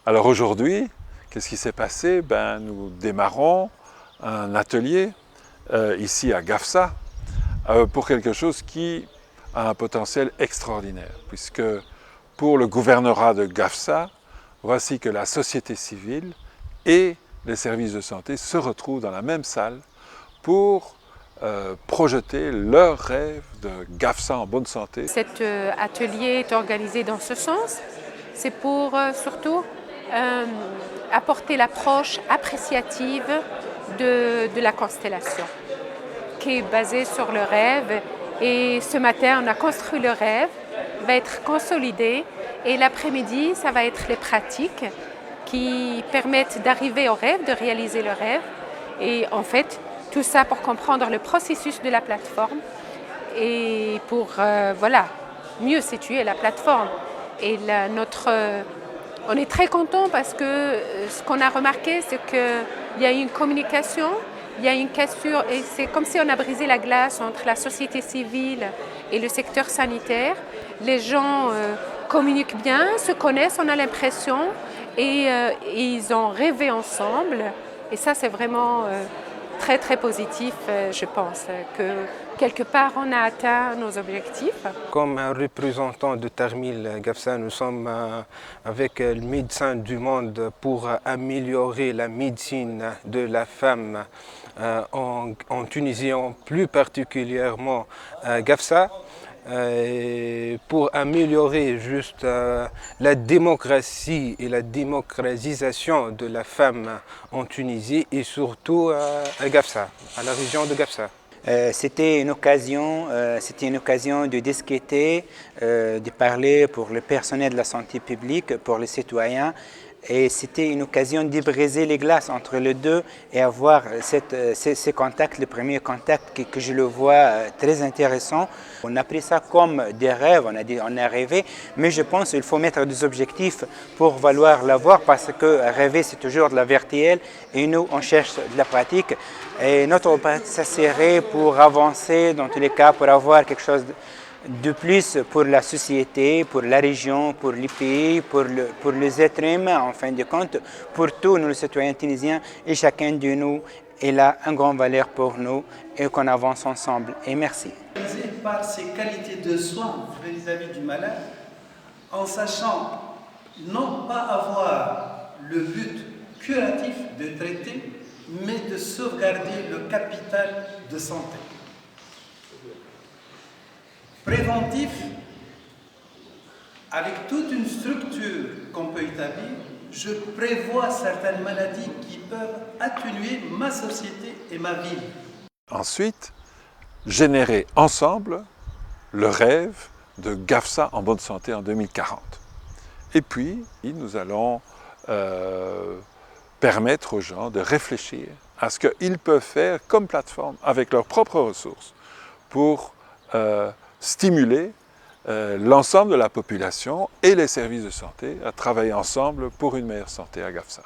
Alors aujourd'hui, qu'est-ce qui s'est passé? Nous démarrons un atelier ici à Gafsa pour quelque chose qui a un potentiel extraordinaire, puisque pour le gouvernorat de Gafsa, voici que la société civile et les services de santé se retrouvent dans la même salle pour projeter leur rêve de Gafsa en bonne santé. Cet atelier est organisé dans ce sens. C'est pour surtout apporter l'approche appréciative de la constellation, qui est basée sur le rêve. Et ce matin, on a construit le rêve, va être consolidé. Et l'après-midi, ça va être les pratiques qui permettent d'arriver au rêve, de réaliser le rêve. Et en fait, tout ça pour comprendre le processus de la plateforme et pour mieux situer la plateforme. Et on est très content parce que ce qu'on a remarqué, c'est qu'il y a une communication, il y a une cassure, et c'est comme si on a brisé la glace entre la société civile et le secteur sanitaire. Les gens communiquent bien, se connaissent, on a l'impression, et ils ont rêvé ensemble. Et ça, c'est vraiment très très positif, je pense, que quelque part on a atteint nos objectifs. Comme un représentant de Tarmil Gafsa, nous sommes avec le médecin du monde pour améliorer la médecine de la femme en Tunisie, plus particulièrement à Gafsa. Pour améliorer juste la démocratie et la démocratisation de la femme en Tunisie et surtout à Gafsa, à la région de Gafsa. C'était une occasion de discuter, de parler pour le personnel de la santé publique, pour les citoyens. Et c'était une occasion de briser les glaces entre les deux et avoir ces contacts, le premier contact que je le vois très intéressant. On a pris ça comme des rêves, on a rêvé, mais je pense qu'il faut mettre des objectifs pour vouloir l'avoir parce que rêver c'est toujours de la virtuelle et nous on cherche de la pratique. Et notre pratique ça serait pour avancer dans tous les cas, pour avoir quelque chose de plus pour la société, pour la région, pour les pays, pour les êtres humains en fin de compte, pour tous nous les citoyens tunisiens et chacun de nous est là une grande valeur pour nous et qu'on avance ensemble. Et merci. Par ses qualités de soins vis-à-vis du malade, en sachant non pas avoir le but curatif de traiter, mais de sauvegarder le capital de santé. Préventif, avec toute une structure qu'on peut établir, je prévois certaines maladies qui peuvent atténuer ma société et ma ville. Ensuite, générer ensemble le rêve de Gafsa en bonne santé en 2040. Et puis, nous allons permettre aux gens de réfléchir à ce qu'ils peuvent faire comme plateforme avec leurs propres ressources pour stimuler l'ensemble de la population et les services de santé à travailler ensemble pour une meilleure santé à Gafsa.